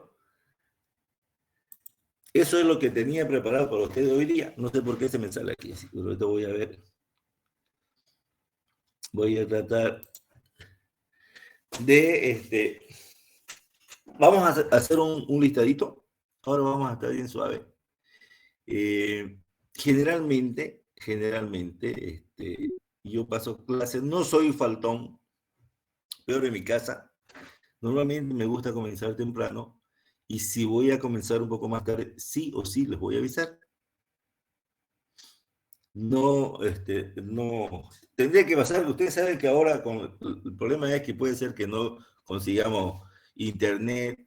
eso es lo que tenía preparado para ustedes hoy día. No sé por qué se me sale aquí, pero esto voy a ver. Voy a tratar de... vamos a hacer un listadito. Ahora vamos a estar bien suave. Generalmente, yo paso clases, no soy faltón, peor en mi casa. Normalmente me gusta comenzar temprano y si voy a comenzar un poco más tarde, sí o sí les voy a avisar. No, no, tendría que pasar, ustedes saben que ahora el problema es que puede ser que no consigamos internet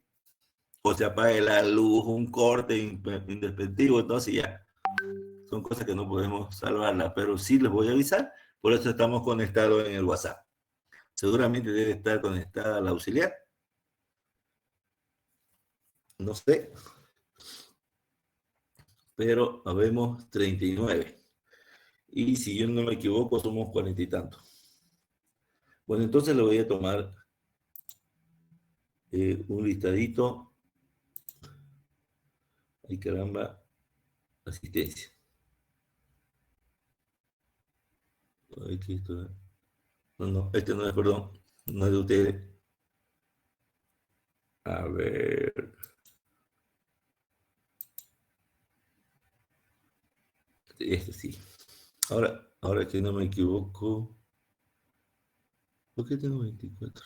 o se apague la luz, un corte indespectivo, entonces ya son cosas que no podemos salvarlas, pero sí les voy a avisar, por eso estamos conectados en el WhatsApp. Seguramente debe estar conectada la auxiliar. No sé. Pero habemos 39. Y si yo no me equivoco, somos 40 y tantos. Bueno, entonces le voy a tomar un listadito. Ay, caramba, asistencia. Aquí esto. No, este no es, perdón. No es de ustedes. A ver. Este sí. Ahora que no me equivoco. ¿Por qué tengo 24?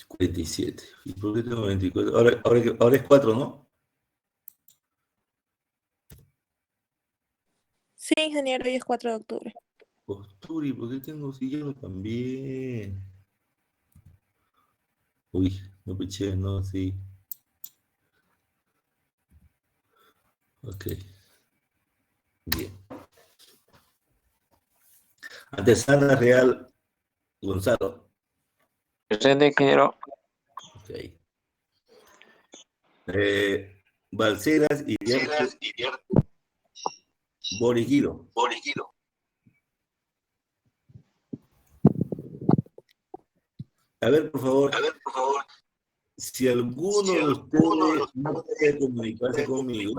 ¿47? ¿Y por qué tengo 24? Ahora es 4, ¿no? Sí, ingeniero, hoy es 4 de octubre. Octubre, ¿por qué tengo si yo lo cambié? Uy, no piché, no, sí. Ok. Bien. Artesana Real Gonzalo. Presente, ingeniero. Ok. Balseras y Borigido. A ver, por favor. Si alguno de ustedes no puede comunicarse conmigo,